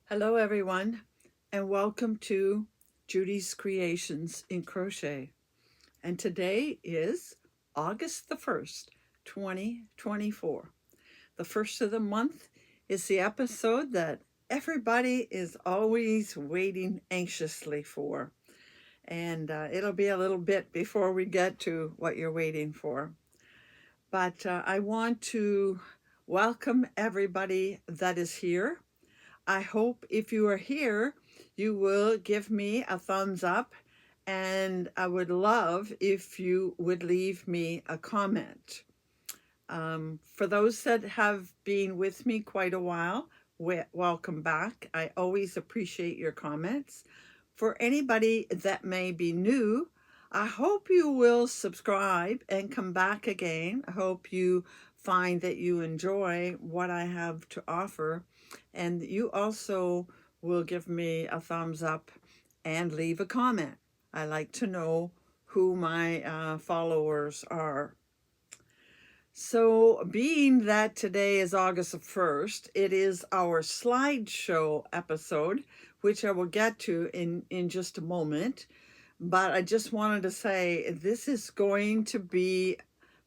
Hello, everyone, and welcome to Judy's Creations in Crochet. And today is August the 1st, 2024. The first of the month is the episode that everybody is always waiting anxiously for. And it'll be a little bit before we get to what you're waiting for. But I want to welcome everybody that is here. I hope if you are here, you will give me a thumbs up, and I would love if you would leave me a comment. For those that have been with me quite a while, welcome back. I always appreciate your comments. For anybody that may be new, I hope you will subscribe and come back again. I hope you find that you enjoy what I have to offer, and you also will give me a thumbs up and leave a comment. I like to know who my followers are. So, being that today is August 1st, it is our slideshow episode, which I will get to in just a moment. But I just wanted to say this is going to be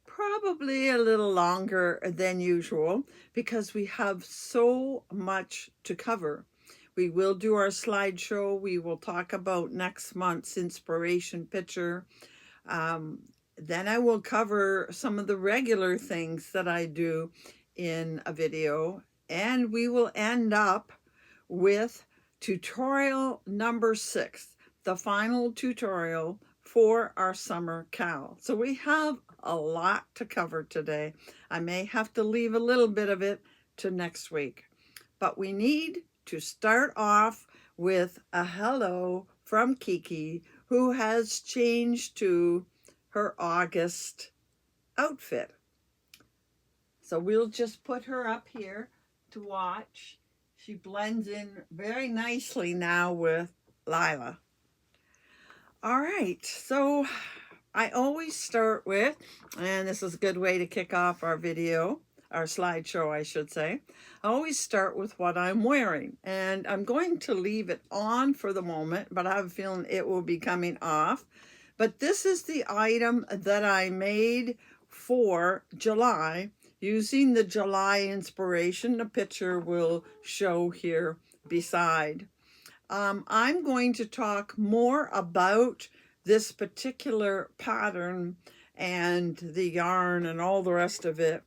probably a little longer than usual because we have so much to cover. We will do our slideshow. We will talk about next month's inspiration picture. Um, then I will cover some of the regular things that I do in a video, and we will end up with tutorial number 6, the final tutorial for our summer cowl. So we have a lot to cover today. I may have to leave a little bit of it to next week, but we need to start off with a hello from Kiki, who has changed to her August outfit. So we'll just put her up here to watch. She blends in very nicely now with Lila. All right, so I always start with, and this is a good way to kick off our video, our slideshow, I should say. I always start with what I'm wearing, and I'm going to leave it on for the moment, but I have a feeling it will be coming off. But this is the item that I made for July using the July inspiration. The picture will show here beside. I'm going to talk more about this particular pattern and the yarn and all the rest of it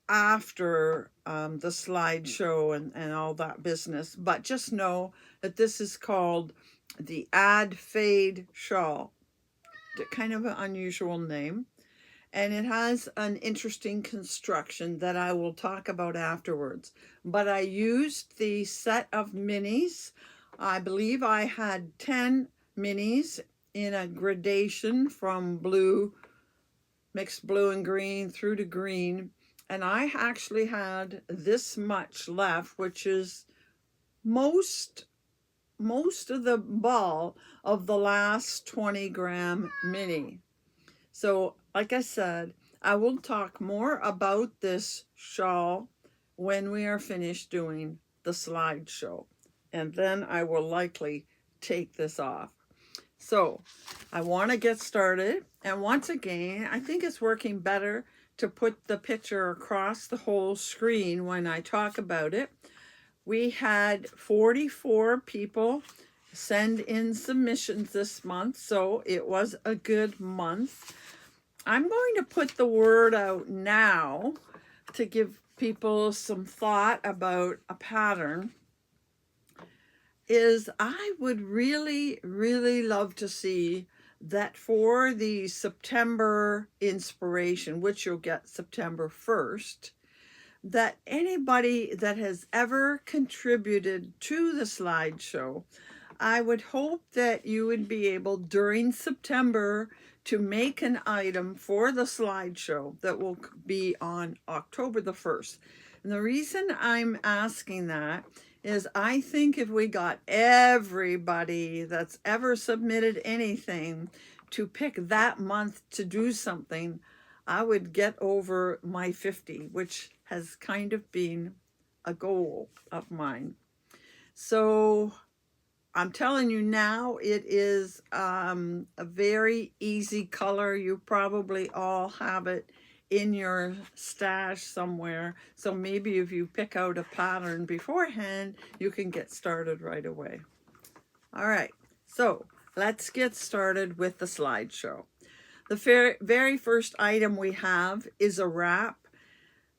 after the slideshow and all that business. But just know that this is called the Ad Fade Shawl. Kind of an unusual name. And it has an interesting construction that I will talk about afterwards. But I used the set of minis. I believe I had 10 minis in a gradation from blue, mixed blue and green through to green. And I actually had this much left, which is most of the ball of the last 20-gram mini. So, like I said, I will talk more about this shawl when we are finished doing the slideshow. And then I will likely take this off. So, I want to get started. And once again, I think it's working better to put the picture across the whole screen when I talk about it. We had 44 people send in submissions this month, so it was a good month. I'm going to put the word out now to give people some thought about a pattern. Is I would really, really love to see that for the September inspiration, which you'll get September 1st, that anybody that has ever contributed to the slideshow, I would hope that you would be able during September to make an item for the slideshow that will be on October the 1st. And the reason I'm asking that is I think if we got everybody that's ever submitted anything to pick that month to do something, I would get over my 50, which has kind of been a goal of mine. So I'm telling you now, it is a very easy color. You probably all have it in your stash somewhere. So maybe if you pick out a pattern beforehand, you can get started right away. All right, so let's get started with the slideshow. The very first item we have is a wrap.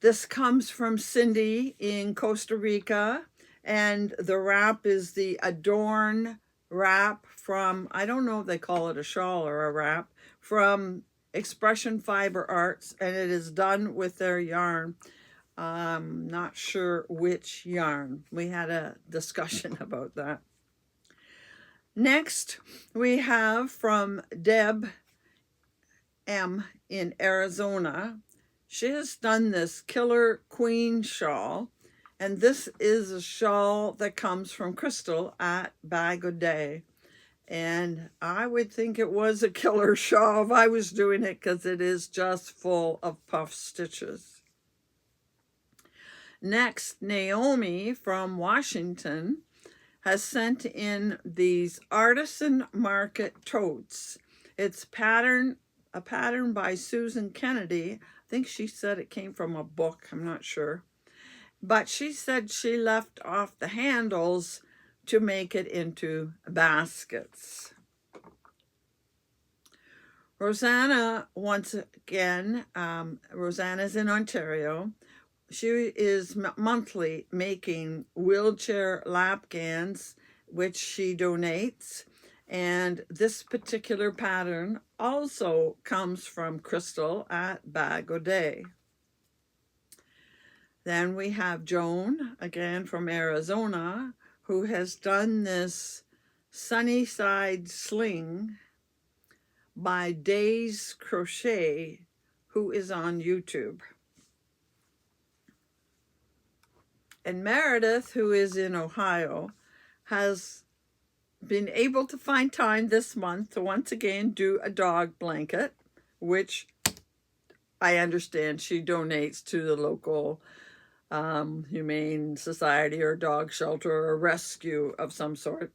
This comes from Cindy in Costa Rica, and the wrap is the Adorn wrap from, I don't know if they call it a shawl or a wrap, from Expression Fiber Arts, and it is done with their yarn. I'm not sure which yarn. We had a discussion about that. Next, we have from Deb M in Arizona. She has done this Killer Queen shawl, and this is a shawl that comes from Crystal at Bag O' Day. And I would think it was a killer shawl if I was doing it, because it is just full of puff stitches. Next, Naomi from Washington has sent in these Artisan Market totes. It's a pattern by Susan Kennedy. I think she said it came from a book, I'm not sure. But she said she left off the handles to make it into baskets. Rosanna, once again, Rosanna's in Ontario. She is monthly making wheelchair lapgans, which she donates. And this particular pattern also comes from Crystal at Bag O' Day. Then we have Joan, again from Arizona, who has done this Sunnyside Sling by Days Crochet, who is on YouTube. And Meredith, who is in Ohio, has been able to find time this month to once again do a dog blanket, which I understand she donates to the local humane society or dog shelter or rescue of some sort.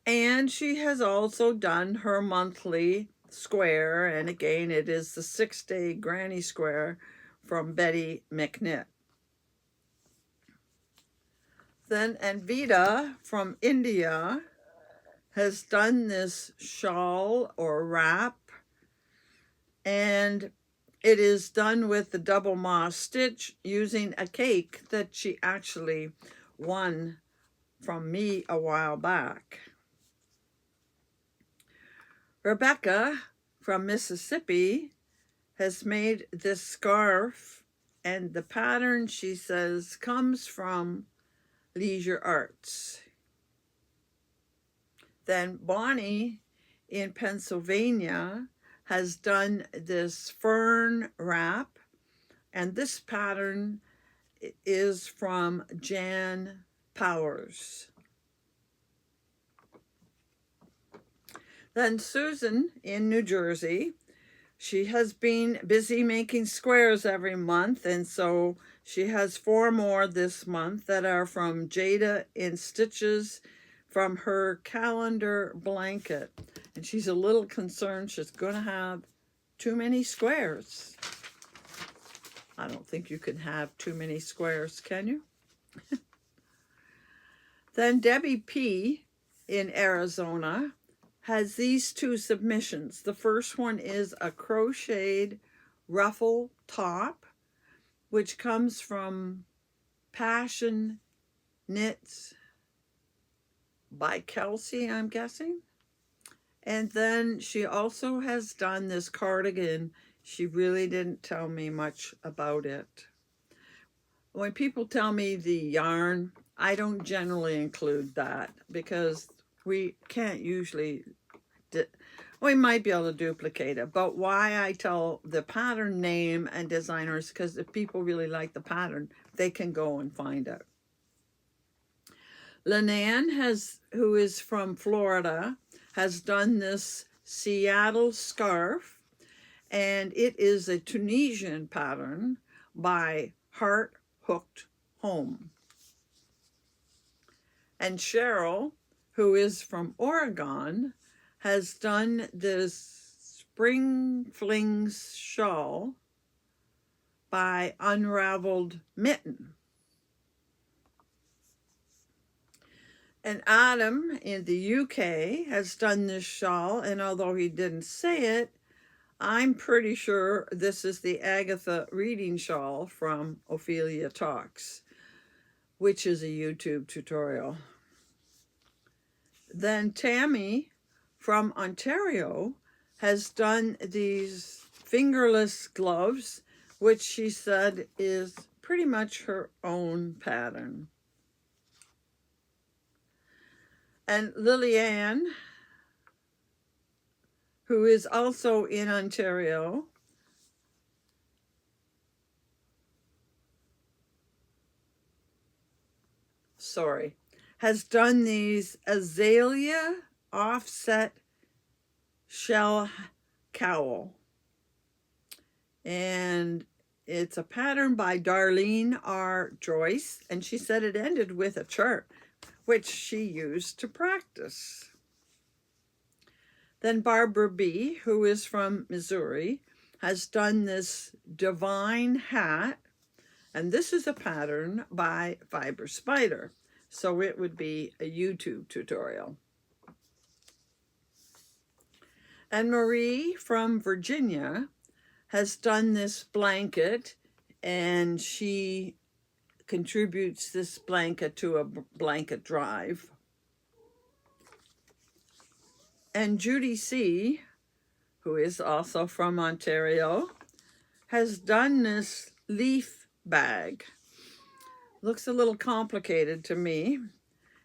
And she has also done her monthly square, and again it is the 6-day granny square from Betty McNitt. Then Anvita from India has done this shawl or wrap, and it is done with the double moss stitch using a cake that she actually won from me a while back. Rebecca from Mississippi has made this scarf, and the pattern, she says, comes from Leisure Arts. Then Bonnie in Pennsylvania has done this fern wrap, and this pattern is from Jan Powers. Then Susan in New Jersey, she has been busy making squares every month, and so she has 4 more this month that are from Jada in Stitches from her calendar blanket. And she's a little concerned she's going to have too many squares. I don't think you can have too many squares, can you? Then Debbie P. in Arizona has these 2 submissions. The first one is a crocheted ruffle top, which comes from Passion Knits by Kelsey, I'm guessing. And then she also has done this cardigan. She really didn't tell me much about it. When people tell me the yarn, I don't generally include that because we can't usually, we might be able to duplicate it. But why I tell the pattern name and designers, because if people really like the pattern, they can go and find it. Lenan who is from Florida, has done this Seattle scarf, and it is a Tunisian pattern by Heart Hooked Home. And Cheryl, who is from Oregon, has done this Spring Flings shawl by Unraveled Mitten. And Adam in the UK has done this shawl, and although he didn't say it, I'm pretty sure this is the Agatha reading shawl from Ophelia Talks, which is a YouTube tutorial. Then Tammy from Ontario has done these fingerless gloves, which she said is pretty much her own pattern. And Lillian, who is also in Ontario, has done these azalea offset shell cowl. And it's a pattern by Darlene R. Joyce, and she said it ended with a chart, which she used to practice. Then Barbara B., who is from Missouri, has done this divine hat, and this is a pattern by Fiber Spider, so it would be a YouTube tutorial. And Marie from Virginia has done this blanket, and she contributes this blanket to a blanket drive. And Judy C., who is also from Ontario, has done this leaf bag. Looks a little complicated to me.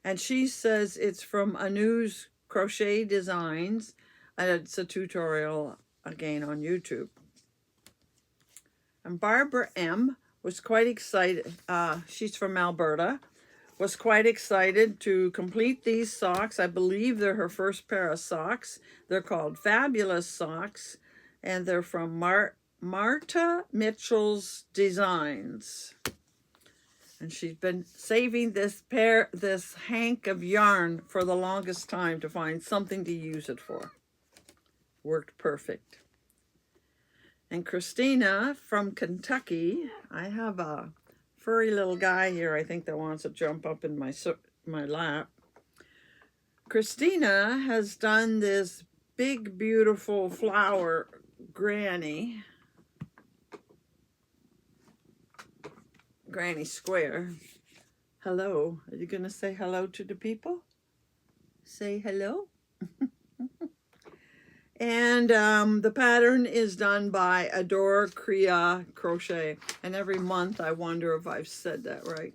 And she says it's from Anu's Crochet Designs, and it's a tutorial again on YouTube. And Barbara M. was quite excited. She's from Alberta. Was quite excited to complete these socks. I believe they're her first pair of socks. They're called Fabulous Socks, and they're from Marta Mitchell's Designs. And she's been saving this hank of yarn for the longest time to find something to use it for. Worked perfect. And Christina from Kentucky, I have a furry little guy here, I think, that wants to jump up in my lap. Christina has done this big, beautiful flower granny square. Hello. Are you going to say hello to the people? Say hello. And the pattern is done by Adore Kriya Crochet. And every month I wonder if I've said that right.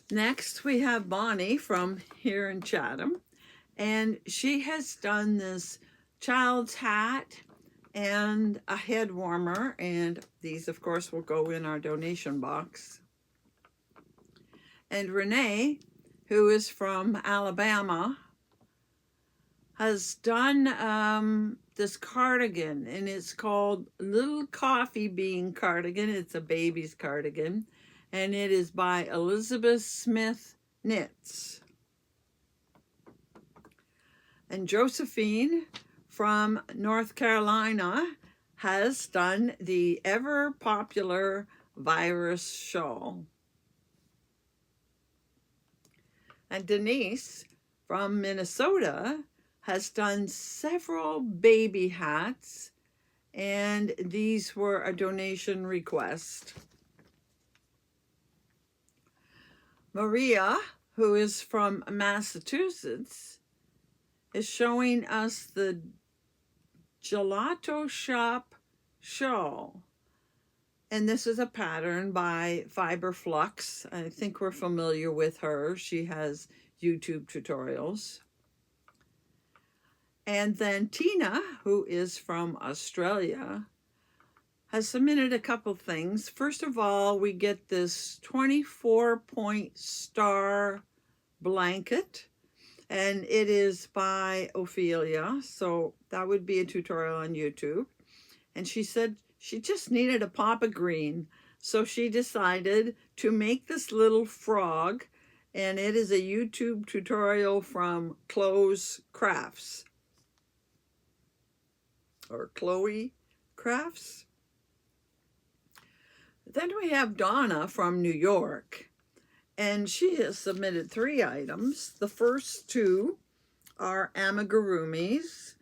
Next we have Bonnie from here in Chatham. And she has done this child's hat and a head warmer. And these, of course, will go in our donation box. And Renee, who is from Alabama, has done this cardigan, and it's called Little Coffee Bean Cardigan. It's a baby's cardigan, and it is by Elizabeth Smith Knits. And Josephine from North Carolina has done the ever popular virus shawl. And Denise from Minnesota has done several baby hats, and these were a donation request. Maria, who is from Massachusetts, is showing us the Gelato Shop shawl. And this is a pattern by Fiber Flux. I think we're familiar with her. She has YouTube tutorials. And then Tina, who is from Australia, has submitted a couple things. First of all, we get this 24-point star blanket, and it is by Ophelia, so that would be a tutorial on YouTube. And she said she just needed a pop of green. So she decided to make this little frog, and it is a YouTube tutorial from Chloe's Crafts, or Chloe Crafts. Then we have Donna from New York, and she has submitted 3 items. The first 2 are amigurumis.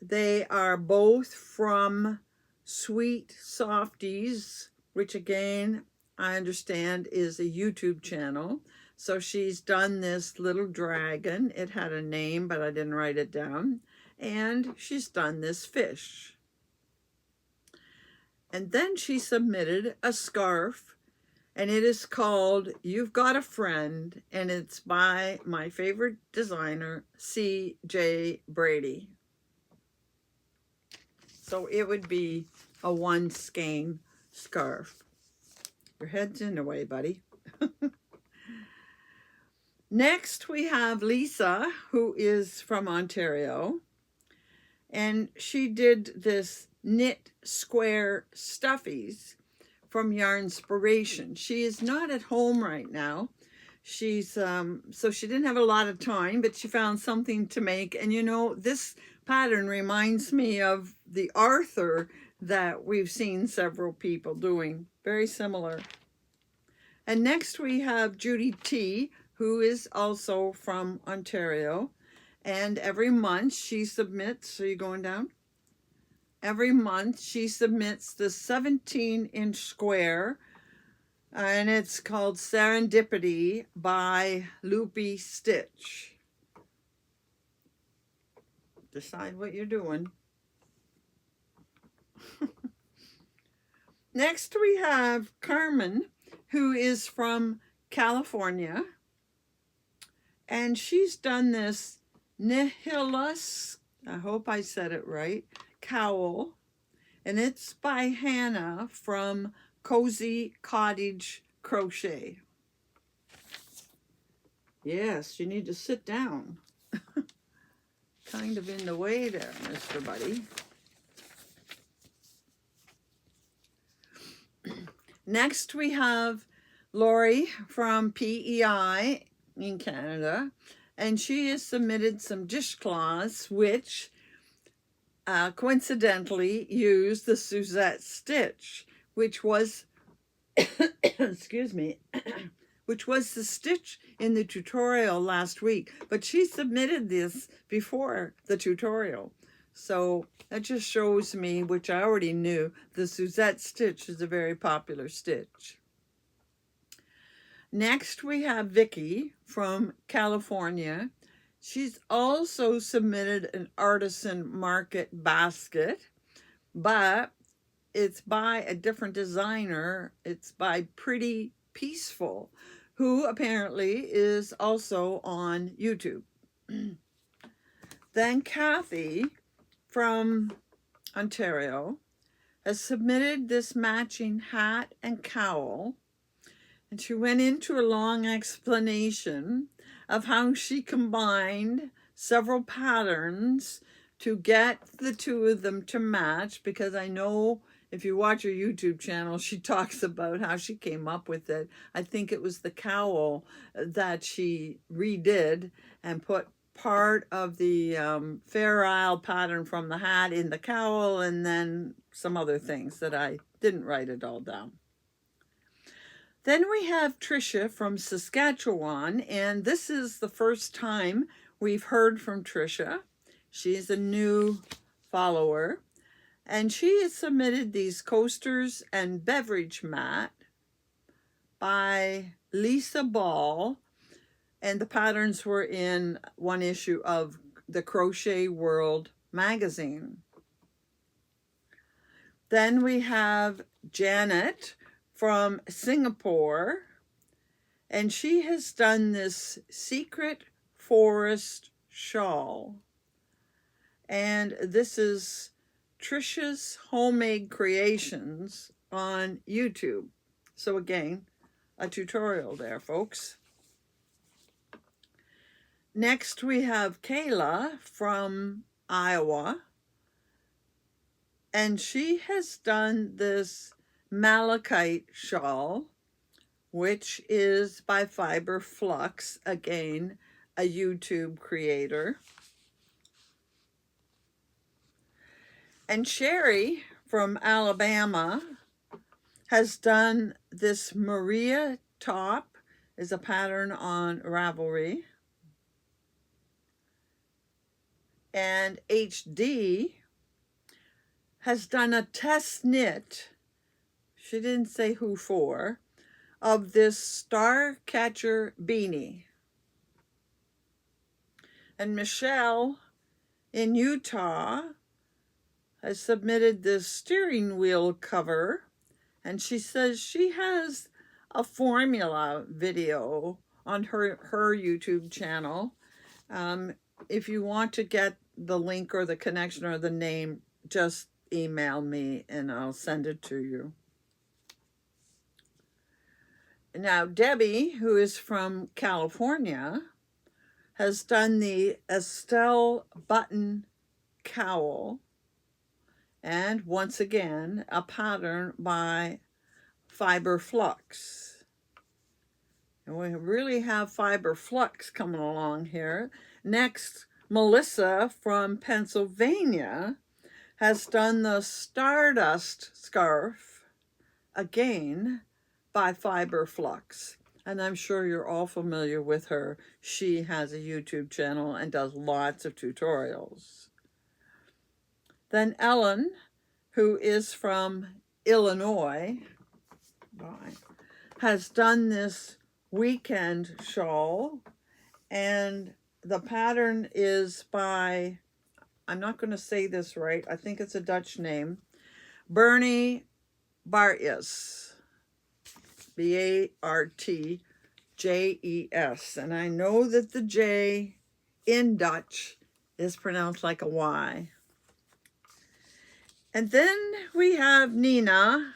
They are both from Sweet Softies, which again, I understand is a YouTube channel. So she's done this little dragon. It had a name, but I didn't write it down. And she's done this fish. And then she submitted a scarf, and it is called You've Got a Friend, and it's by my favorite designer, C.J. Brady. So it would be a 1 skein scarf. Your head's in the way, buddy. Next, we have Lisa, who is from Ontario. And she did this knit square stuffies from Yarnspiration. She is not at home right now. She's so she didn't have a lot of time, but she found something to make. And you know, this pattern reminds me of the Arthur that we've seen several people doing. Very similar. And next we have Judy T, who is also from Ontario. And every month she submits, are you going down? Every month she submits the 17-inch square, and it's called Serendipity by Loopy Stitch. Decide what you're doing. Next we have Carmen, who is from California, and she's done this Nihilus, I hope I said it right, cowl, and it's by Hannah from Cozy Cottage Crochet. Yes, you need to sit down. Kind of in the way there, Mr. Buddy. Next we have Lori from PEI in Canada, and she has submitted some dishcloths which coincidentally use the Suzette stitch, which was excuse me, which was the stitch in the tutorial last week, but she submitted this before the tutorial. So that just shows me, which I already knew, the Suzette stitch is a very popular stitch. Next we have Vicky from California. She's also submitted an artisan market basket, but it's by a different designer. It's by Pretty Peaceful, who apparently is also on YouTube. Then Kathy from Ontario has submitted this matching hat and cowl, and she went into a long explanation of how she combined several patterns to get the 2 of them to match, because I know if you watch her YouTube channel, she talks about how she came up with it. I think it was the cowl that she redid and put part of the Fair Isle pattern from the hat in the cowl, and then some other things that I didn't write it all down. Then we have Tricia from Saskatchewan, and this is the first time we've heard from Tricia. She's a new follower, and she has submitted these coasters and beverage mat by Lisa Ball, and the patterns were in one issue of the Crochet World magazine. Then we have Janet from Singapore, and she has done this secret forest shawl, and this is Tricia's Homemade Creations on YouTube. So again, a tutorial there, folks. Next we have Kayla from Iowa, and she has done this malachite shawl, which is by Fiber Flux, again, a YouTube creator. And Sherry from Alabama has done this Maria top, is a pattern on Ravelry. And HD has done a test knit, she didn't say who for, of this star catcher beanie. And Michelle in Utah has submitted this steering wheel cover, and she says she has a formula video on her YouTube channel. If you want to get the link or the connection or the name, just email me and I'll send it to you. Now, Debbie, who is from California, has done the Estelle button cowl, and once again, a pattern by Fiber Flux. And we really have Fiber Flux coming along here. Next, Melissa from Pennsylvania has done the Stardust scarf, again, by Fiber Flux. And I'm sure you're all familiar with her. She has a YouTube channel and does lots of tutorials. Then Ellen, who is from Illinois, has done this weekend shawl, and the pattern is by, I'm not going to say this right, I think it's a Dutch name, Bernie Bartjes, Bartjes, and I know that the J in Dutch is pronounced like a Y. And then we have Nina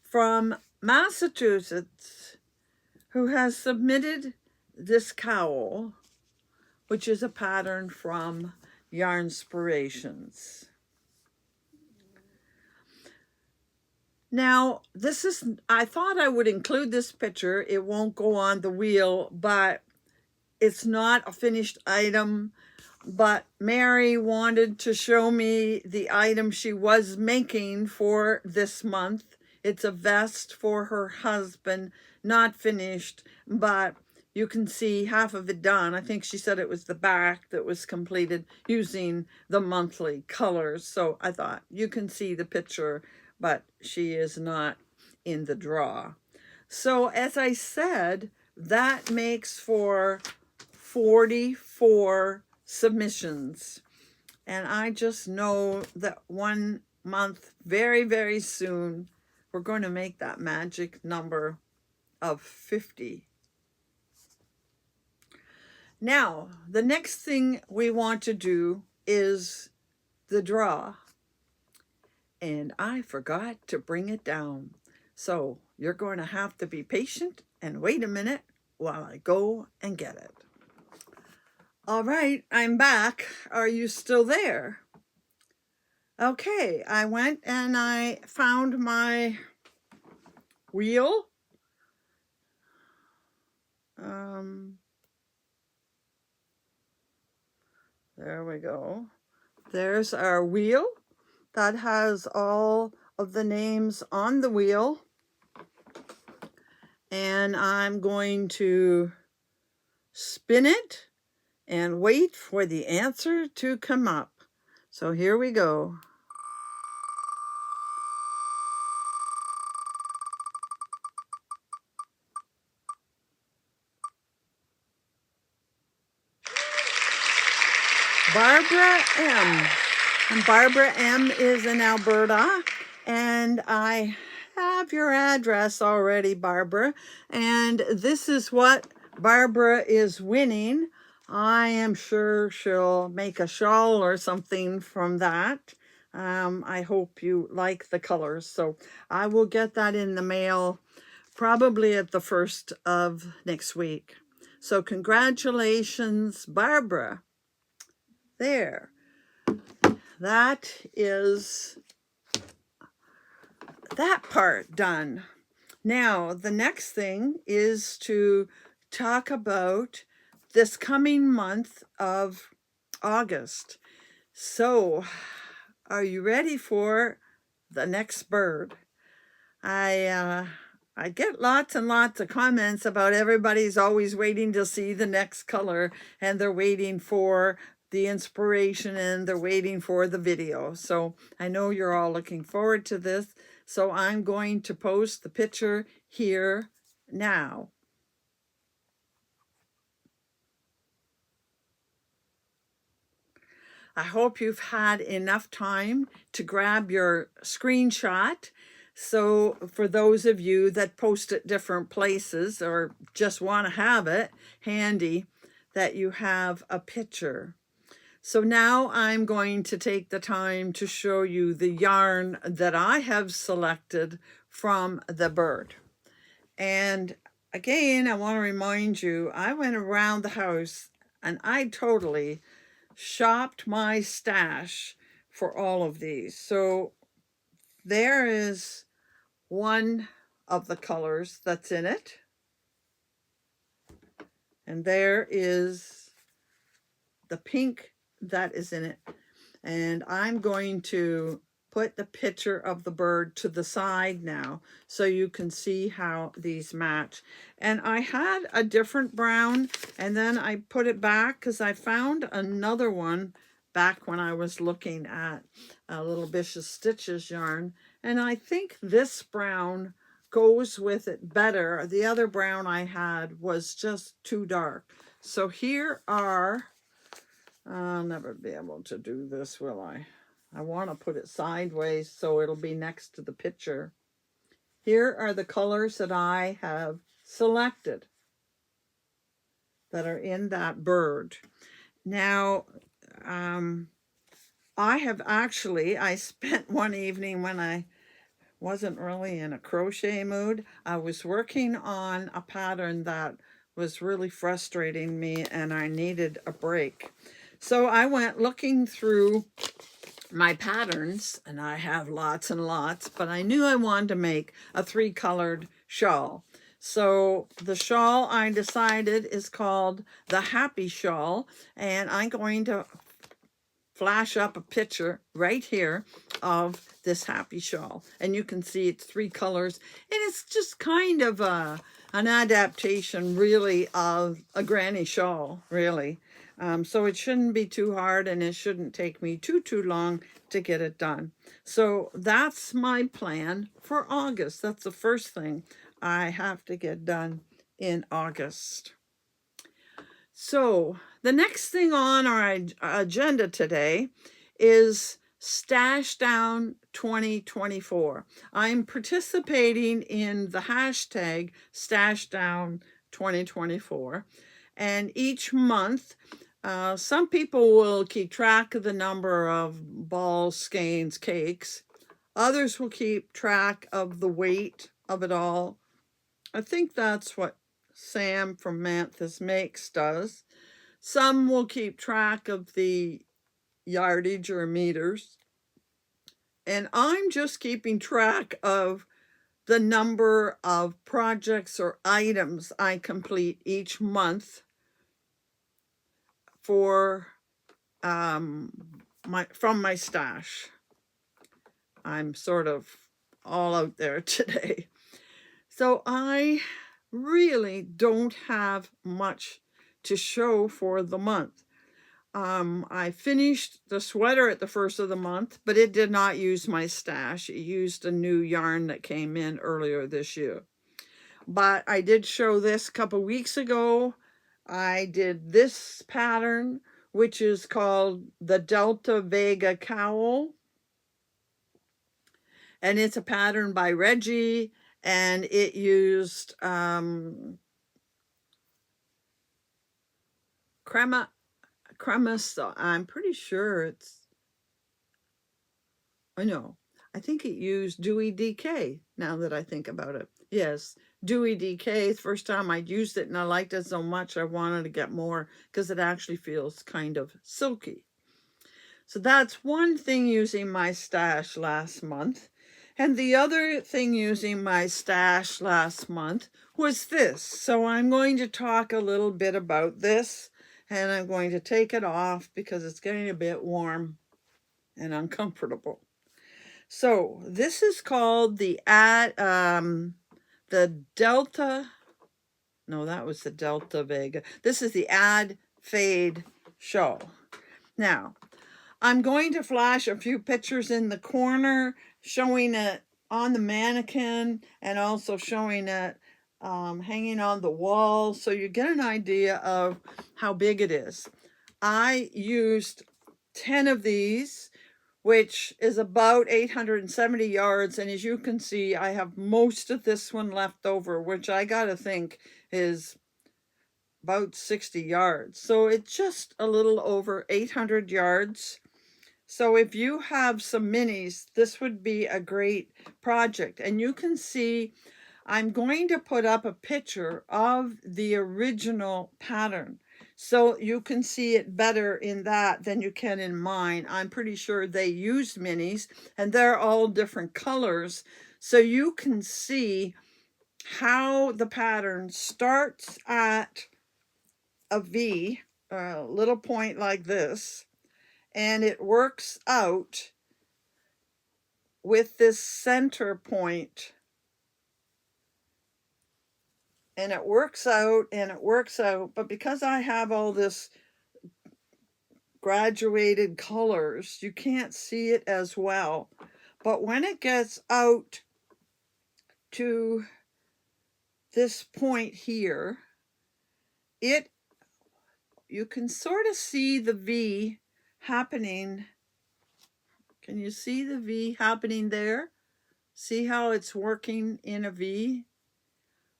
from Massachusetts, who has submitted this cowl, which is a pattern from Yarnspirations. Now, this is, I thought I would include this picture. It won't go on the wheel, but it's not a finished item. But Mary wanted to show me the item she was making for this month. It's a vest for her husband, not finished, but you can see half of it done. I think she said it was the back that was completed using the monthly colors. So I thought you can see the picture, but she is not in the draw. So as I said, that makes for 44 submissions, and I just know that 1 month, very, very soon, we're going to make that magic number of 50. Now, the next thing we want to do is the draw, and I forgot to bring it down. So you're going to have to be patient and wait a minute while I go and get it. All right, I'm back. Are you still there? Okay, I went and I found my wheel. There we go. There's our wheel that has all of the names on the wheel. And I'm going to spin it and wait for the answer to come up. So here we go. Barbara M. And Barbara M is in Alberta, and I have your address already, Barbara. And this is what Barbara is winning. I am sure she'll make a shawl or something from that. I hope you like the colors. So I will get that in the mail probably at the 1st of next week. So congratulations, Barbara. There. That that part done. Now, the next thing is to talk about this coming month of August. So, are you ready for the next bird? I get lots and lots of comments about everybody's always waiting to see the next color, and they're waiting for the inspiration, and they're waiting for the video. So I know you're all looking forward to this. So I'm going to post the picture here now. I hope you've had enough time to grab your screenshot. So for those of you that post at different places or just want to have it handy, that you have a picture. So now I'm going to take the time to show you the yarn that I have selected from the bird. And again, I want to remind you, I went around the house and I totally shopped my stash for all of these. So there is one of the colors that's in it. And there is the pink that is in it. And I'm going to put the picture of the bird to the side now so you can see how these match. And I had a different brown and then I put it back because I found another one back when I was looking at Little Bish's Stitches yarn. And I think this brown goes with it better. The other brown I had was just too dark. So here are, I'll never be able to do this, will I? I want to put it sideways so it'll be next to the picture. Here are the colors that I have selected that are in that bird. Now, I spent one evening when I wasn't really in a crochet mood. I was working on a pattern that was really frustrating me and I needed a break. So I went looking through my patterns, and I have lots and lots, but I knew I wanted to make a 3-colored shawl. So the shawl I decided is called the Happy Shawl, and I'm going to flash up a picture right here of this Happy Shawl. And you can see it's 3 colors, and it's just kind of an adaptation really of a granny shawl, really. So it shouldn't be too hard and it shouldn't take me too long to get it done. So that's my plan for August. That's the first thing I have to get done in August. So the next thing on our agenda today is Stash Down 2024. I'm participating in the hashtag Stash Down 2024. And each month, some people will keep track of the number of balls, skeins, cakes. Others will keep track of the weight of it all. I think that's what Sam from Manthas Makes does. Some will keep track of the yardage or meters. And I'm just keeping track of the number of projects or items I complete each month for from my stash. I'm sort of all out there today. So I really don't have much to show for the month. I finished the sweater at the first of the month, but it did not use my stash. It used a new yarn that came in earlier this year. But I did show this a couple weeks ago. I did this pattern, which is called the Delta Vega Cowl. And it's a pattern by Reggie, and it used crema, I'm pretty sure it's, I think it used Dewy DK, now that I think about it. Yes, Dewy DK, the first time I used it and I liked it so much I wanted to get more because it actually feels kind of silky. So that's one thing using my stash last month. And the other thing using my stash last month was this. So I'm going to talk a little bit about this, and I'm going to take it off because it's getting a bit warm and uncomfortable. So this is called the Delta. No, that was the Delta Vega. This is the Ad Fade Show. Now, I'm going to flash a few pictures in the corner showing it on the mannequin and also showing it hanging on the wall so you get an idea of how big it is. I used 10 of these, which is about 870 yards. And as you can see, I have most of this one left over, which I got to think is about 60 yards. So it's just a little over 800 yards. So if you have some minis, this would be a great project. And you can see, I'm going to put up a picture of the original pattern, so you can see it better in that than you can in mine. I'm pretty sure they used minis, and they're all different colors. So you can see how the pattern starts at a V, a little point like this, and it works out with this center point, and it works out and it works out. But because I have all this graduated colors, you can't see it as well. But when it gets out to this point here, you can sort of see the V happening. Can you see the V happening there? See how it's working in a V?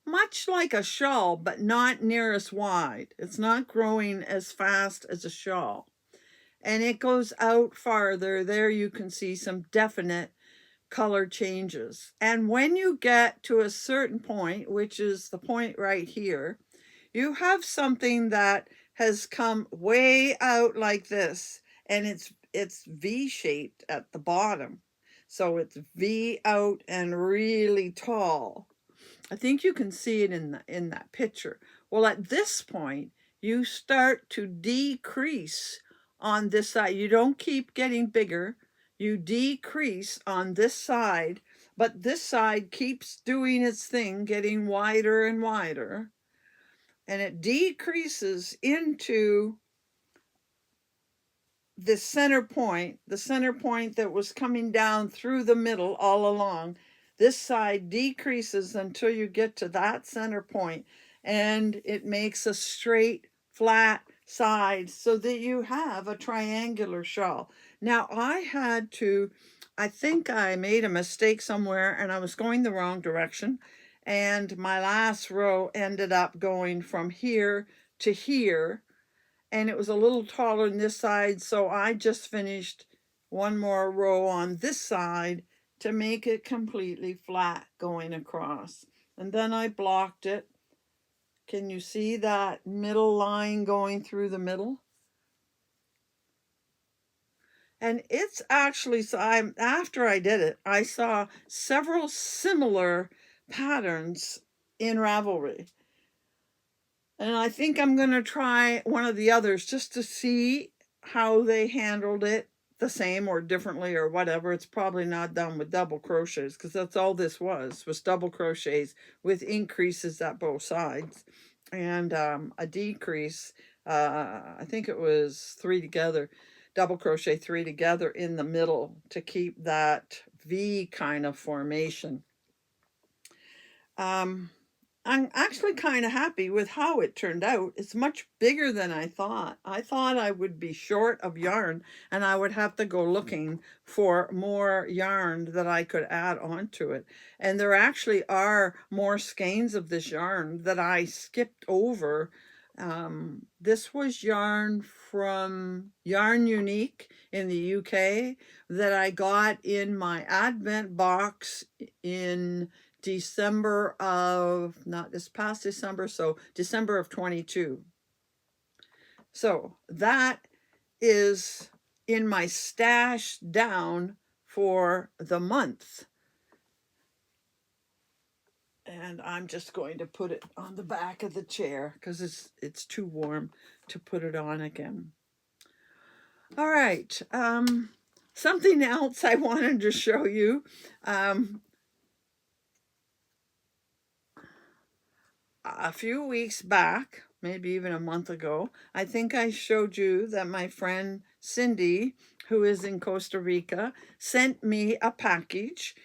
Much like a shawl, but not near as wide. It's not growing as fast as a shawl. And it goes out farther. There you can see some definite color changes. And when you get to a certain point, which is the point right here, you have something that has come way out like this, and it's V-shaped at the bottom. So it's V out and really tall. I think you can see it in that picture. Well, at this point, you start to decrease on this side. You don't keep getting bigger. You decrease on this side, but this side keeps doing its thing, getting wider and wider. And it decreases into the center point that was coming down through the middle all along. This side decreases until you get to that center point, and it makes a straight, flat side so that you have a triangular shawl. Now, I think I made a mistake somewhere and I was going the wrong direction, and my last row ended up going from here to here, and it was a little taller on this side, so I just finished one more row on this side to make it completely flat going across. And then I blocked it. Can you see that middle line going through the middle? And it's actually, so after I did it, I saw several similar patterns in Ravelry. And I think I'm going to try one of the others just to see how they handled it, the same or differently or whatever. It's probably not done with double crochets, because that's all this was double crochets with increases at both sides and a decrease. I think it was 3 together, double crochet 3 together in the middle to keep that V kind of formation. I'm actually kind of happy with how it turned out. It's much bigger than I thought. I thought I would be short of yarn and I would have to go looking for more yarn that I could add onto it. And there actually are more skeins of this yarn that I skipped over. This was yarn from Yarn Unique in the UK that I got in my Advent box in December of, not this past December, so December of 22. So that is in my stash down for the month. And I'm just going to put it on the back of the chair because it's too warm to put it on again. All right. Something else I wanted to show you. A few weeks back, maybe even a month ago, I think I showed you that my friend Cindy, who is in Costa Rica, sent me a package,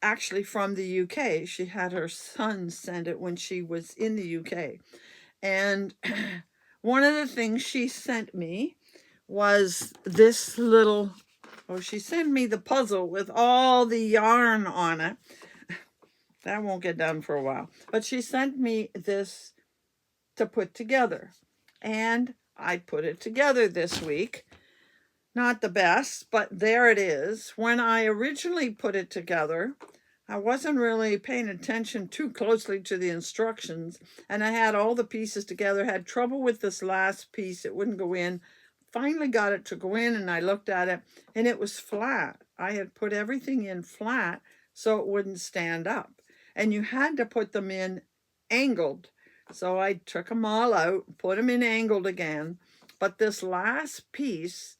actually from the UK. She had her son send it when she was in the UK. And one of the things she sent me was this little, she sent me the puzzle with all the yarn on it. That won't get done for a while. But she sent me this to put together. And I put it together this week. Not the best, but there it is. When I originally put it together, I wasn't really paying attention too closely to the instructions. And I had all the pieces together, had trouble with this last piece. It wouldn't go in. Finally got it to go in, and I looked at it, and it was flat. I had put everything in flat so it wouldn't stand up. And you had to put them in angled. So I took them all out, put them in angled again. But this last piece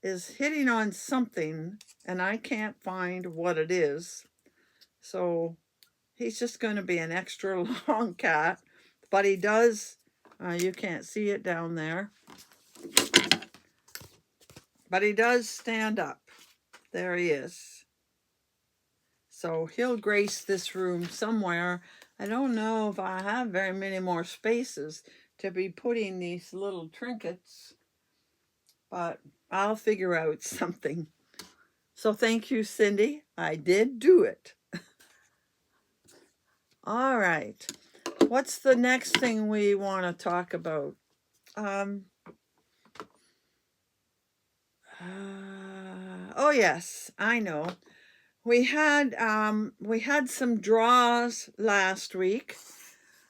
is hitting on something, and I can't find what it is. So he's just going to be an extra long cat. But he does, you can't see it down there, but he does stand up. There he is. So he'll grace this room somewhere. I don't know if I have very many more spaces to be putting these little trinkets, but I'll figure out something. So thank you, Cindy. I did do it. All right. What's the next thing we want to talk about? Oh yes, I know. We had some draws last week.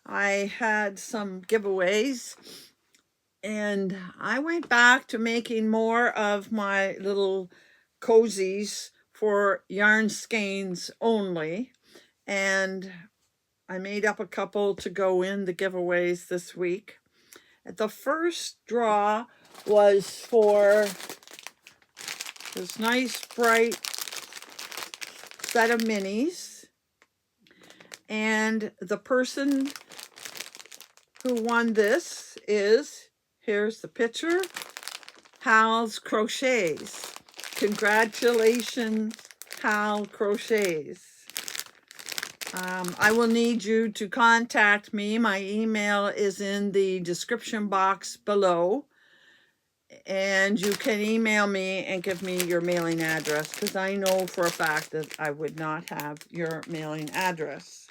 I had some giveaways, and I went back to making more of my little cozies for yarn skeins only, and I made up a couple to go in the giveaways this week. The first draw was for this nice bright set of minis, and the person who won this is, here's the picture, Hal's Crochets. Congratulations, Hal Crochets. I will need you to contact me. My email is in the description box below. And you can email me and give me your mailing address, because I know for a fact that I would not have your mailing address.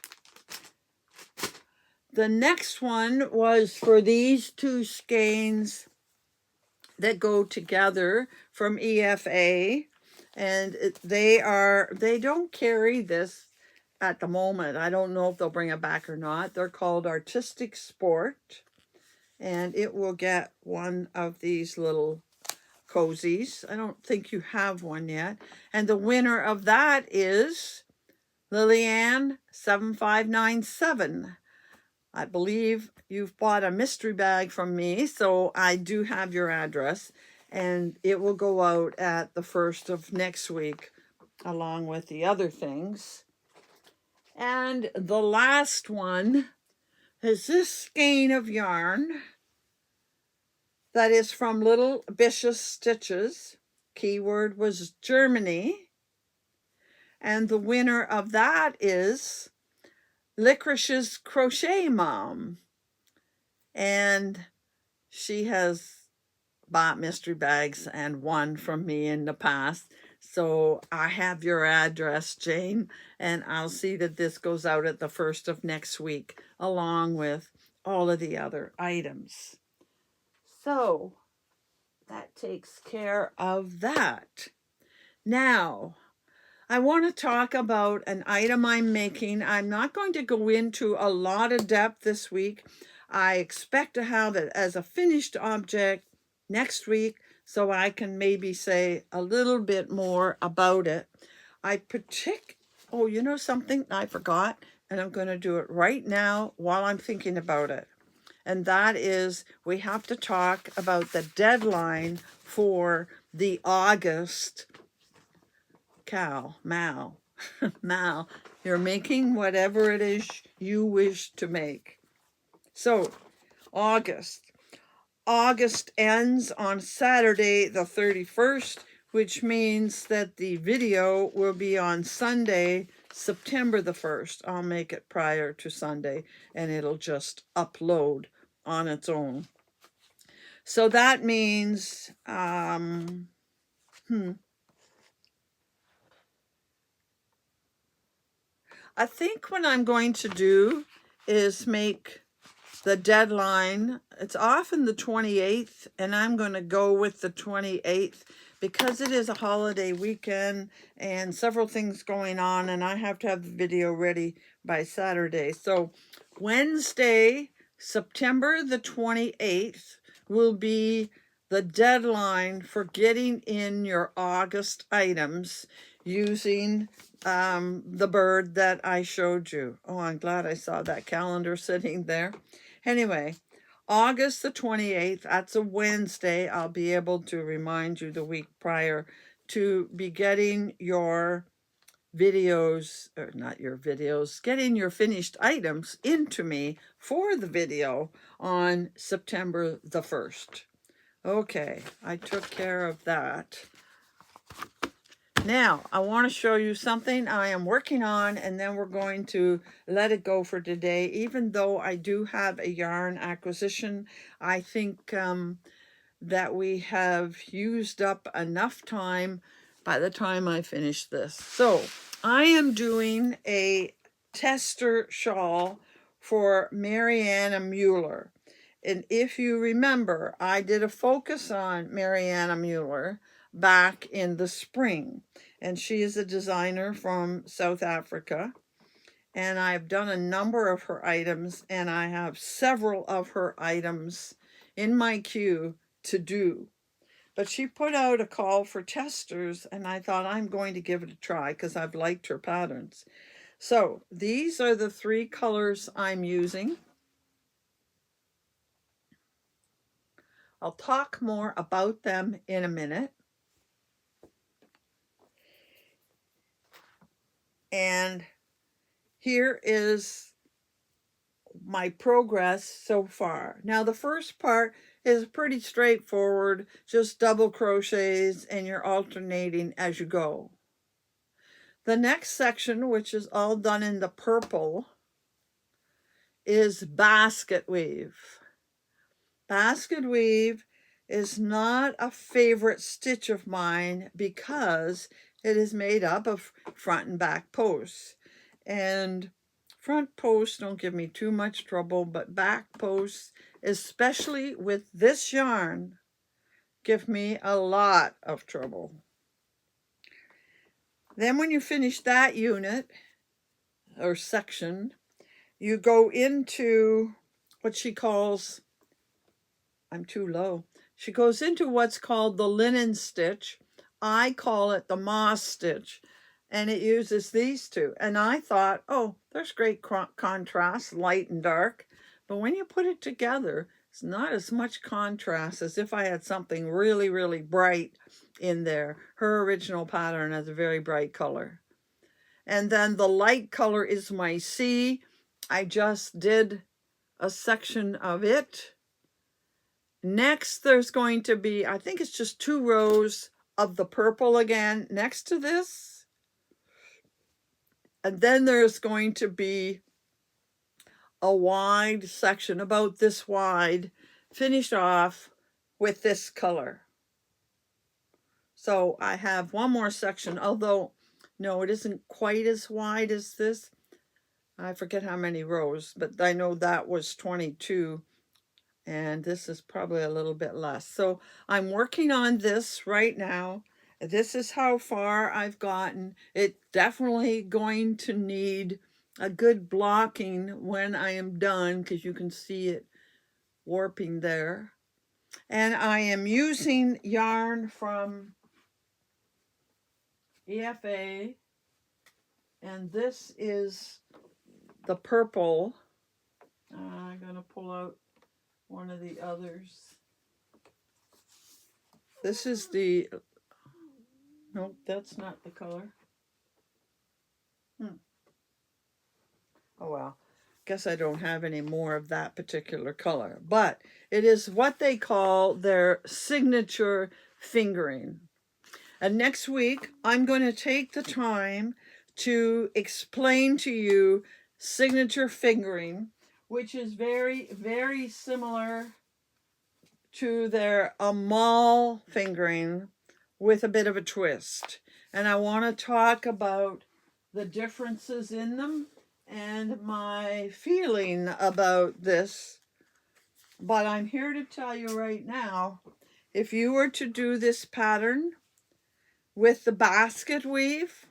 The next one was for these two skeins that go together from EFA. And they don't carry this at the moment. I don't know if they'll bring it back or not. They're called Artistic Sport. And it will get one of these little cozies. I don't think you have one yet. And the winner of that is Lillian 7597. I believe you've bought a mystery bag from me, so I do have your address, and it will go out at the 1st of next week along with the other things. And the last one is this skein of yarn that is from Little Vicious Stitches. Keyword was Germany. And the winner of that is Licorice's Crochet Mom. And she has bought mystery bags and won from me in the past. So I have your address, Jane, and I'll see that this goes out at the 1st of next week, along with all of the other items. So that takes care of that. Now, I want to talk about an item I'm making. I'm not going to go into a lot of depth this week. I expect to have it as a finished object next week, so I can maybe say a little bit more about it. Oh, you know something I forgot, and I'm going to do it right now while I'm thinking about it. And that is, we have to talk about the deadline for the August Mal. Mal, you're making whatever it is you wish to make. So, August. August ends on Saturday the 31st, which means that the video will be on Sunday, September the 1st. I'll make it prior to Sunday and it'll just upload on its own. So that means, I think what I'm going to do is make the deadline, it's often the 28th, and I'm going to go with the 28th because it is a holiday weekend and several things going on, and I have to have the video ready by Saturday. So Wednesday, September the 28th will be the deadline for getting in your August items using the bird that I showed you. Oh, I'm glad I saw that calendar sitting there. Anyway, August the 28th, that's a Wednesday. I'll be able to remind you the week prior to be getting your videos, or not your videos, getting your finished items into me for the video on September the 1st. Okay, I took care of that. Now, I want to show you something I am working on, and then we're going to let it go for today. Even though I do have a yarn acquisition, I think that we have used up enough time by the time I finish this. So, I am doing a tester shawl for Mariana Mueller. And if you remember, I did a focus on Mariana Mueller back in the spring. And she is a designer from South Africa. And I've done a number of her items, and I have several of her items in my queue to do. But she put out a call for testers, and I thought I'm going to give it a try because I've liked her patterns. So these are the 3 colors I'm using. I'll talk more about them in a minute. And here is my progress so far. Now the first part is pretty straightforward, just double crochets and you're alternating as you go. The next section, which is all done in the purple, is basket weave. Basket weave is not a favorite stitch of mine because it is made up of front and back posts. And front posts don't give me too much trouble, but back posts, especially with this yarn, give me a lot of trouble. Then when you finish that unit or section, you go into what she calls, I'm too low. She goes into what's called the linen stitch. I call it the moss stitch. And it uses these two. And I thought, oh, there's great contrast, light and dark. But when you put it together, it's not as much contrast as if I had something really, really bright in there. Her original pattern has a very bright color. And then the light color is my C. I just did a section of it. Next, there's going to be, I think it's just 2 rows of the purple again next to this. And then there's going to be a wide section, about this wide, finished off with this color. So I have one more section, although, no, it isn't quite as wide as this. I forget how many rows, but I know that was 22. And this is probably a little bit less. So I'm working on this right now. This is how far I've gotten. It's definitely going to need a good blocking when I am done, because you can see it warping there. And I am using yarn from EFA. And this is the purple. I'm going to pull out one of the others. This is the, nope, that's not the color. Oh well, guess I don't have any more of that particular color, but it is what they call their signature fingering. And next week, I'm going to take the time to explain to you signature fingering, which is very, very similar to their amal fingering with a bit of a twist. And I want to talk about the differences in them and my feeling about this. But I'm here to tell you right now, if you were to do this pattern with the basket weave,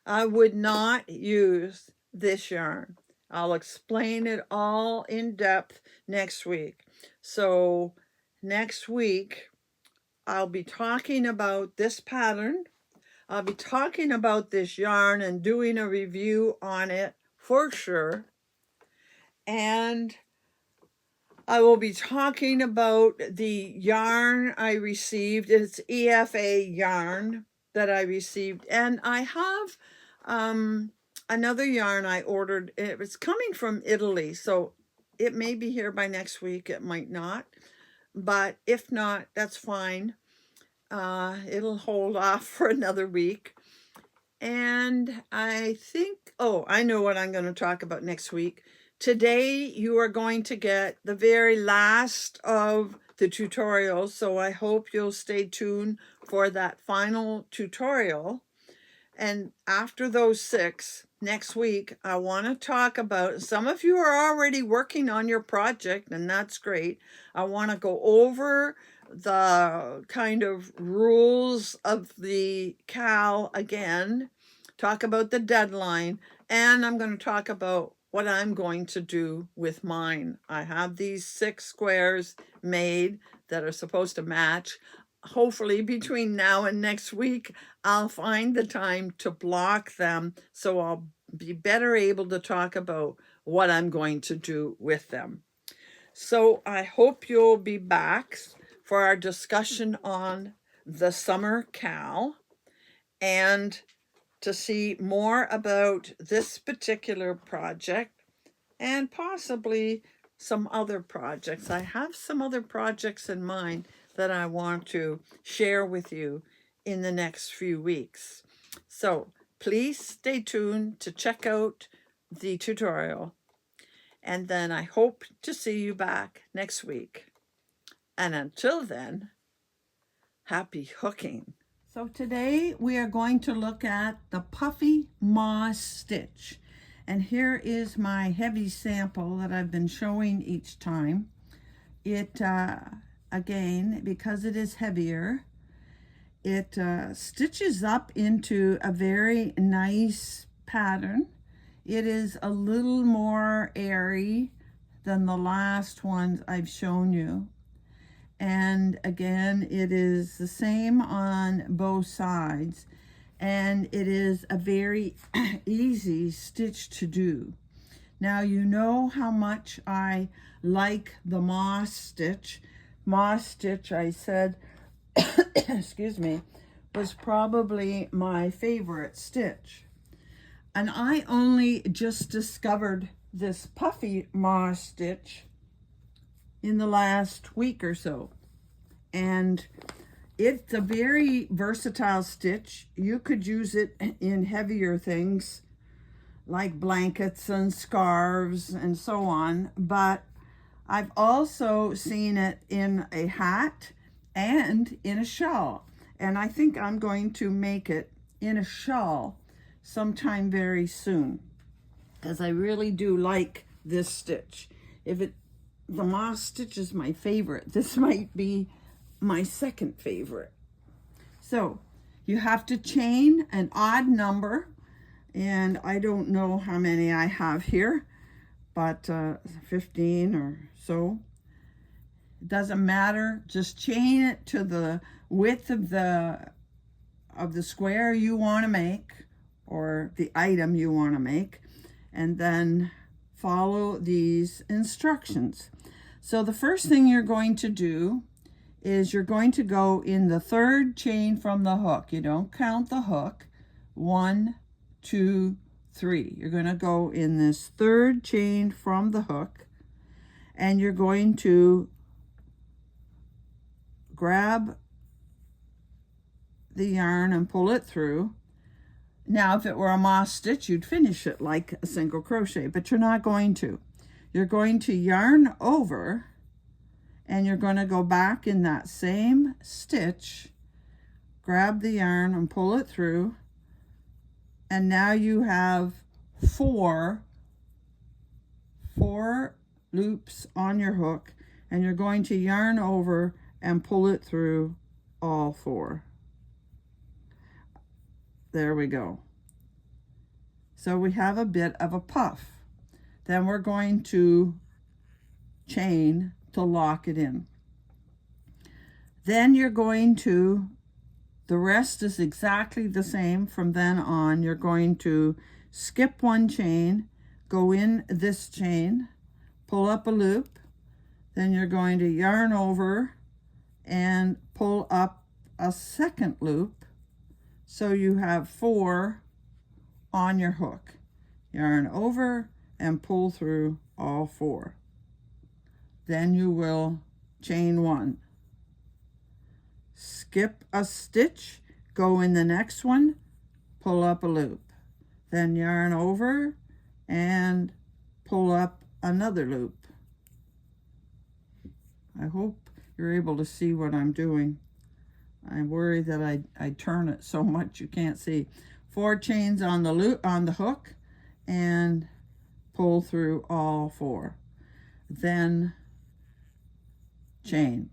I would not use this yarn. I'll explain it all in depth next week. So next week, I'll be talking about this pattern. I'll be talking about this yarn and doing a review on it for sure. And I will be talking about the yarn I received. It's EFA yarn that I received. And I have another yarn I ordered. It's coming from Italy, so it may be here by next week. It might not. But if not, that's fine. It'll hold off for another week. And I think, oh, I know what I'm going to talk about next week. Today, you are going to get the very last of the tutorials, so I hope you'll stay tuned for that final tutorial. And after those 6, next week, I want to talk about, some of you are already working on your project, and that's great. I want to go over the kind of rules of the CAL again, talk about the deadline, and I'm going to talk about what I'm going to do with mine. I have these 6 squares made that are supposed to match. Hopefully between now and next week, I'll find the time to block them so I'll be better able to talk about what I'm going to do with them. So I hope you'll be back for our discussion on the summer CAL and to see more about this particular project and possibly some other projects. I have some other projects in mind that I want to share with you in the next few weeks. So please stay tuned to check out the tutorial. And then I hope to see you back next week. And until then, happy hooking. So today we are going to look at the Puffy moss stitch. And here is my heavy sample that I've been showing each time. It, again, because it is heavier, it stitches up into a very nice pattern. It is a little more airy than the last ones I've shown you. And again, it is the same on both sides. And it is a very easy stitch to do. Now, you know how much I like the moss stitch. Moss stitch, I said, excuse me, was probably my favorite stitch. And I only just discovered this Puffy moss stitch in the last week or so. And it's a very versatile stitch. You could use it in heavier things like blankets and scarves and so on. But I've also seen it in a hat and in a shawl. And I think I'm going to make it in a shawl sometime very soon, because I really do like this stitch. The moss stitch is my favorite, this might be my second favorite. So you have to chain an odd number, and I don't know how many I have here, but 15 or so. It doesn't matter, just chain it to the width of the square you want to make, or the item you want to make, and then follow these instructions. So the first thing you're going to do is you're going to go in the third chain from the hook. You don't count the hook. 1, 2, 3. You're going to go in this third chain from the hook, and you're going to grab the yarn and pull it through. Now, if it were a moss stitch, you'd finish it like a single crochet, but you're not going to. You're going to yarn over, and you're going to go back in that same stitch, grab the yarn and pull it through, and now you have four loops on your hook, and you're going to yarn over and pull it through all 4. There we go. So we have a bit of a puff. Then we're going to chain to lock it in. Then you're going to, the rest is exactly the same from then on. You're going to skip 1 chain, go in this chain, pull up a loop, then you're going to yarn over and pull up a second loop. So you have 4 on your hook. Yarn over and pull through all 4. Then you will chain 1. Skip a stitch, go in the next one, pull up a loop. Then yarn over and pull up another loop. I hope you're able to see what I'm doing. I worry that I turn it so much you can't see. 4 chains on the loop, on the hook, and pull through all 4. Then chain.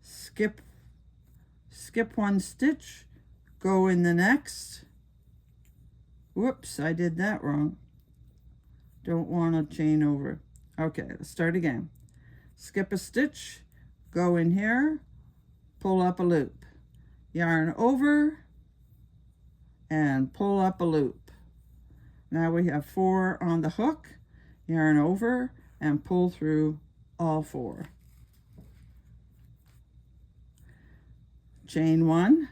Skip 1 stitch, go in the next. Whoops, I did that wrong. Don't want to chain over. Okay, let's start again. Skip a stitch, go in here, pull up a loop, yarn over and pull up a loop. Now we have 4 on the hook, yarn over and pull through all 4. Chain 1,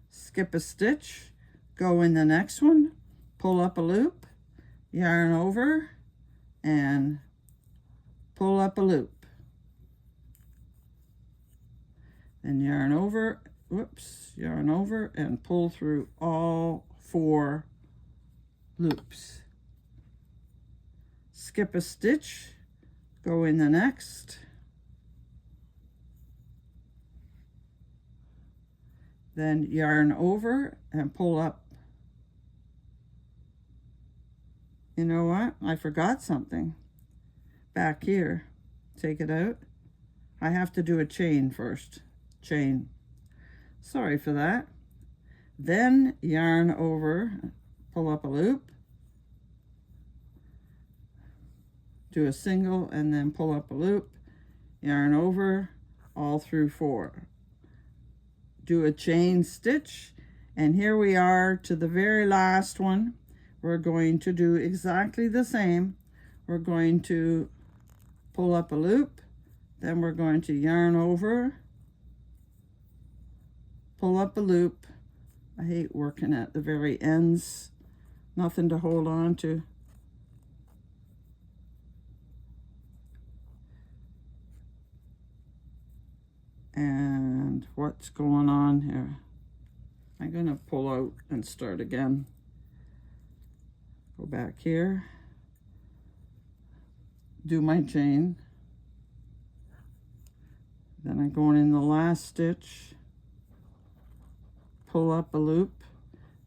skip a stitch, go in the next one, pull up a loop, yarn over and pull up a loop. Then yarn over, yarn over and pull through all 4 loops. Skip a stitch, go in the next, then yarn over and pull up. You know what? I forgot something back here. Take it out. I have to do a chain first. Chain. Sorry for that. Then yarn over, pull up a loop, do a single and then pull up a loop, yarn over all through 4. Do a chain stitch, and here we are to the very last one. We're going to do exactly the same. We're going to pull up a loop, then we're going to yarn over, pull up a loop. I hate working at the very ends. Nothing to hold on to. And what's going on here? I'm going to pull out and start again. Go back here. Do my chain. Then I'm going in the last stitch. Pull up a loop.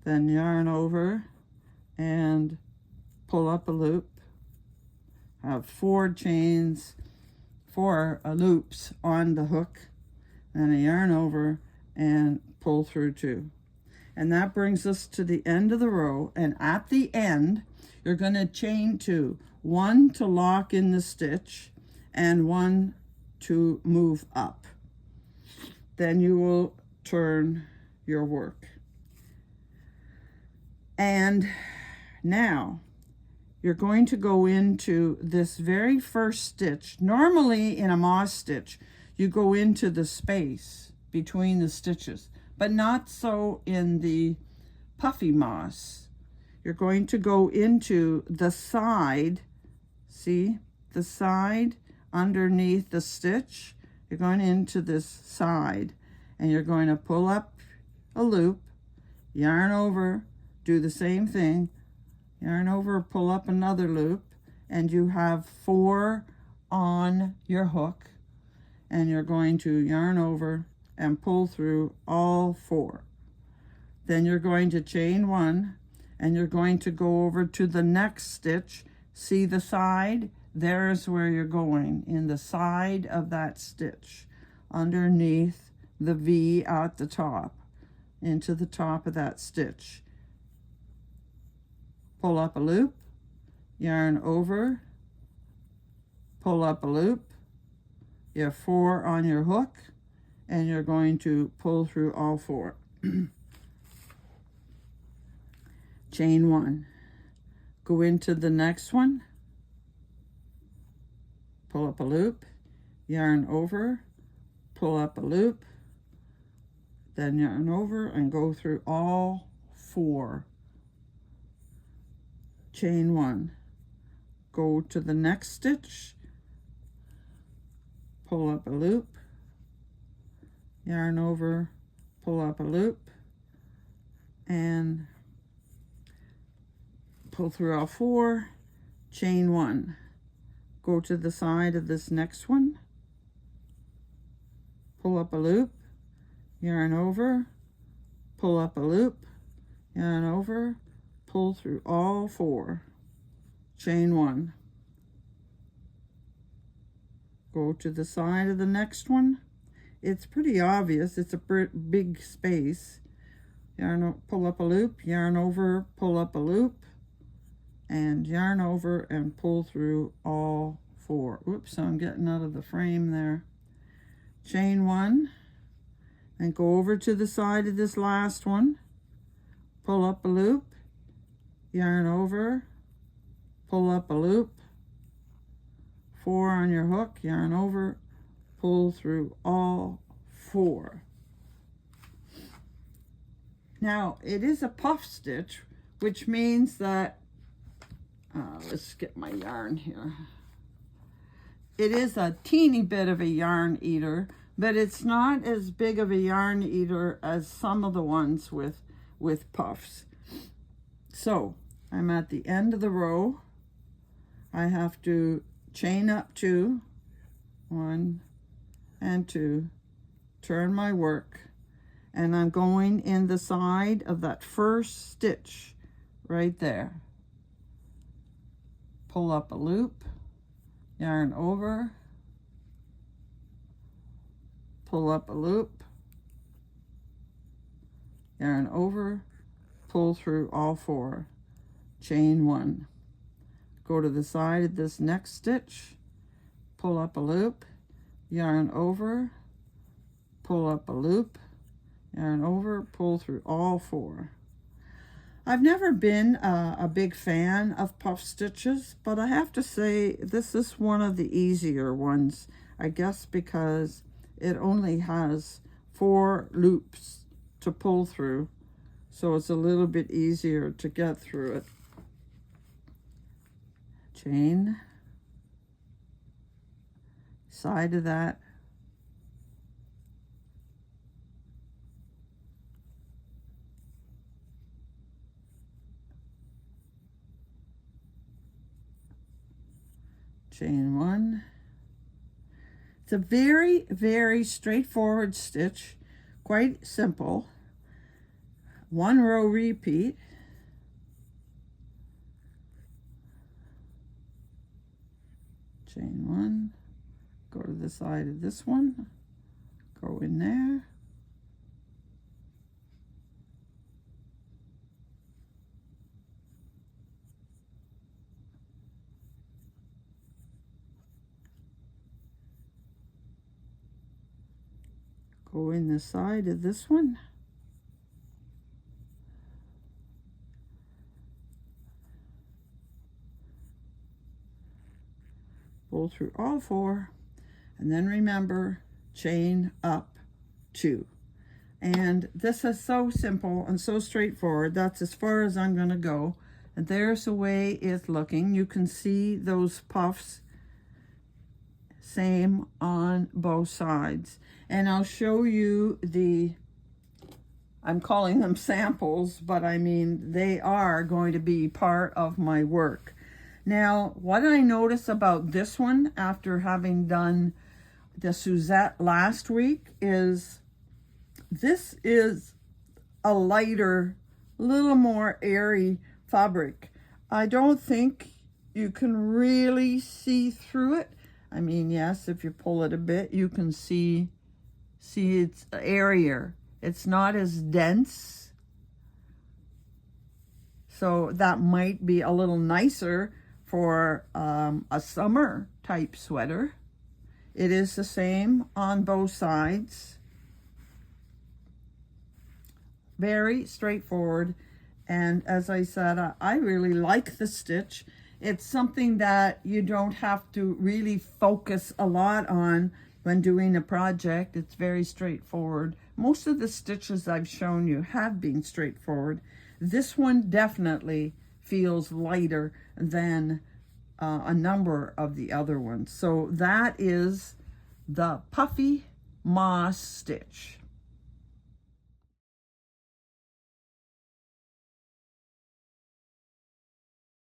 Then yarn over and pull up a loop. Have 4 chains, 4 loops on the hook. Then a yarn over and pull through 2. And that brings us to the end of the row. And at the end, you're going to chain 2. 1 to lock in the stitch and 1 to move up. Then you will turn your work. And now you're going to go into this very first stitch. Normally in a moss stitch, you go into the space between the stitches, but not so in the puffy moss. You're going to go into the side, see, the side underneath the stitch. You're going into this side, and you're going to pull up a loop, yarn over, do the same thing, yarn over, pull up another loop, and you have 4 on your hook, and you're going to yarn over and pull through all 4. Then you're going to chain 1, and you're going to go over to the next stitch. See the side? There's where you're going, in the side of that stitch, underneath the V at the top, into the top of that stitch. Pull up a loop, yarn over, pull up a loop. You have 4 on your hook, and you're going to pull through all 4. Chain 1, go into the next one, pull up a loop, yarn over, pull up a loop, then yarn over and go through all 4. Chain 1, go to the next stitch, pull up a loop, yarn over, pull up a loop, and pull through all 4, chain 1, go to the side of this next one, pull up a loop, yarn over, pull up a loop, yarn over, pull through all 4, chain 1, go to the side of the next one. It's pretty obvious, it's a big space. Yarn, pull up a loop, yarn over, pull up a loop, and yarn over and pull through all 4. Oops, I'm getting out of the frame there. Chain 1, and go over to the side of this last one, pull up a loop, yarn over, pull up a loop, 4 on your hook, yarn over, pull through all 4. Now it is a puff stitch, which means that let's get my yarn here. It is a teeny bit of a yarn eater, but it's not as big of a yarn eater as some of the ones with puffs. So I'm at the end of the row. I have to chain up 2, 1 and 2, turn my work, and I'm going in the side of that first stitch right there. Pull up a loop, yarn over, pull up a loop, yarn over, pull through all 4, chain 1, go to the side of this next stitch, pull up a loop, yarn over, pull up a loop, yarn over, pull through all 4. I've never been a big fan of puff stitches, but I have to say this is one of the easier ones, I guess because it only has 4 loops to pull through, so it's a little bit easier to get through it. Chain, side of that, chain 1. It's a very, very straightforward stitch, quite simple. 1 row repeat, chain 1, go to the side of this one, go in there, go in the side of this one, pull through all 4, and then remember, chain up 2. And this is so simple and so straightforward. That's as far as I'm going to go. And there's the way it's looking. You can see those puffs, same on both sides. And I'll show you I'm calling them samples, but I mean, they are going to be part of my work. Now, what I notice about this one after having done the Suzette last week is this is a lighter, little more airy fabric. I don't think you can really see through it. I mean, yes, if you pull it a bit, you can see it's airier. It's not as dense. So that might be a little nicer for a summer type sweater. It is the same on both sides. Very straightforward. And as I said, I really like the stitch. It's something that you don't have to really focus a lot on when doing a project. It's very straightforward. Most of the stitches I've shown you have been straightforward. This one definitely feels lighter than a number of the other ones. So that is the Puffy Moss stitch.